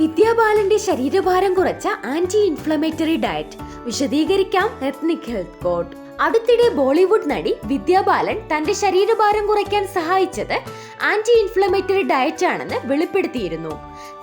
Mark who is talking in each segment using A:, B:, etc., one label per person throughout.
A: വിദ്യാബാലന്റെ ശരീരഭാരം കുറച്ച anti inflammatory diet വിശദീകരിക്കാം. Ethnic health code. അടുത്തിടെ ബോളിവുഡ് നടി വിദ്യാബാലൻ തന്റെ ശരീരഭാരം കുറയ്ക്കാൻ സഹായിച്ചത് ആന്റി ഇൻഫ്ലമേറ്ററി ഡയറ്റ് ആണെന്ന് വെളിപ്പെടുത്തിയിരുന്നു.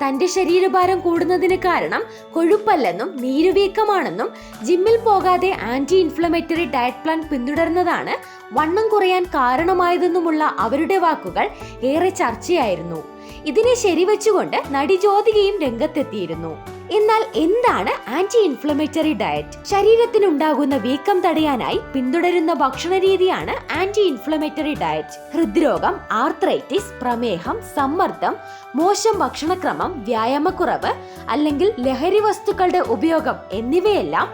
A: തന്റെ ശരീരഭാരം കൂടുന്നതിന് കാരണം കൊഴുപ്പല്ലെന്നും നീരുവീക്കമാണെന്നും ജിമ്മിൽ പോകാതെ ആന്റി ഇൻഫ്ലമേറ്ററി ഡയറ്റ് പ്ലാൻ പിന്തുടർന്നതാണ് വണ്ണം കുറയാൻ കാരണമായതെന്നുമുള്ള അവരുടെ വാക്കുകൾ ഏറെ ചർച്ചയായിരുന്നു. ഇതിനെ ശരിവെച്ചുകൊണ്ട് നടി ജ്യോതികയും രംഗത്തെത്തിയിരുന്നു. എന്നാൽ എന്താണ് ആന്റി ഇൻഫ്ലമേറ്ററി ഡയറ്റ്? ശരീരത്തിനുണ്ടാകുന്ന വീക്കം തടയാനായി പിന്തുടരുന്ന ഭക്ഷണ രീതിയാണ് ആന്റി ഇൻഫ്ലമേറ്ററി ഡയറ്റ്. ഹൃദ്രോഗം, ആർത്രൈറ്റിസ്, പ്രമേഹം, സമ്മർദ്ദം, മോശം ഭക്ഷണക്രമം, വ്യായാമക്കുറവ് അല്ലെങ്കിൽ ലഹരി വസ്തുക്കളുടെ ഉപയോഗം എന്നിവയെല്ലാം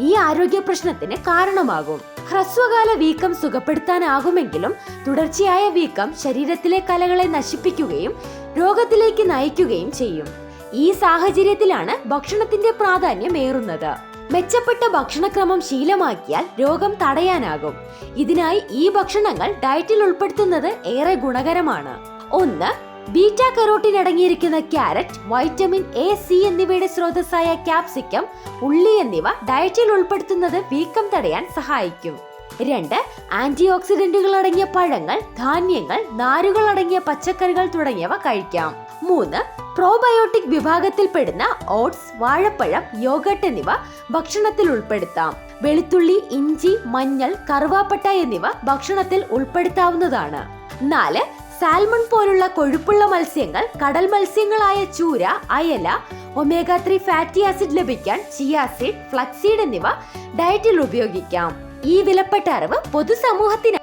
A: ഈ ആരോഗ്യ പ്രശ്നത്തിന് കാരണമാകും. ഹ്രസ്വകാല വീക്കം സുഖപ്പെടുത്താനാകുമെങ്കിലും തുടർച്ചയായ വീക്കം ശരീരത്തിലെ കലകളെ നശിപ്പിക്കുകയും രോഗത്തിലേക്ക് നയിക്കുകയും ചെയ്യും. ഈ സാഹചര്യത്തിലാണ് ഭക്ഷണത്തിന്റെ പ്രാധാന്യം ഏറുന്നത്. മെച്ചപ്പെട്ട ഭക്ഷണക്രമം ശീലമാക്കിയാൽ രോഗം തടയാനാകും. ഇതിനായി ഈ ഭക്ഷണങ്ങൾ ഡയറ്റിൽ ഉൾപ്പെടുത്തുന്നത് ഏറെ ഗുണകരമാണ്. 1. ബീറ്റ കരോട്ടിൻ അടങ്ങിയിരിക്കുന്ന ക്യാരറ്റ്, വൈറ്റമിൻ എ, സി എന്നിവയുടെ സ്രോതസ്സായ ക്യാപ്സിക്കം, ഉള്ളി എന്നിവ ഡയറ്റിൽ ഉൾപ്പെടുത്തുന്നത് വീക്കം തടയാൻ സഹായിക്കും. 2. ആന്റി ഓക്സിഡന്റുകൾ അടങ്ങിയ പഴങ്ങൾ, ധാന്യങ്ങൾ, നാരുകൾ അടങ്ങിയ പച്ചക്കറികൾ തുടങ്ങിയവ കഴിക്കാം. 3. പ്രോബയോട്ടിക് വിഭാഗത്തിൽപ്പെടുന്ന ഓട്സ്, വാഴപ്പഴം, യോഗട്ട് എന്നിവ ഭക്ഷണത്തിൽ ഉൾപ്പെടുത്താം. വെളുത്തുള്ളി, ഇഞ്ചി, മഞ്ഞൾ, കറുവാപ്പട്ട എന്നിവ ഭക്ഷണത്തിൽ ഉൾപ്പെടുത്താവുന്നതാണ്. 4. സാൽമൺ പോലുള്ള കൊഴുപ്പുള്ള മത്സ്യങ്ങൾ, കടൽ മത്സ്യങ്ങളായ ചൂര, അയല, ഒമേഗ 3 ഫാറ്റി ആസിഡ് ലഭിക്കാൻ ചിയ സീഡ്, ഫ്ലക്സീഡ് എന്നിവ ഡയറ്റിൽ ഉപയോഗിക്കാം. ഈ വിലപ്പെട്ട അറിവ് പൊതുസമൂഹത്തിന്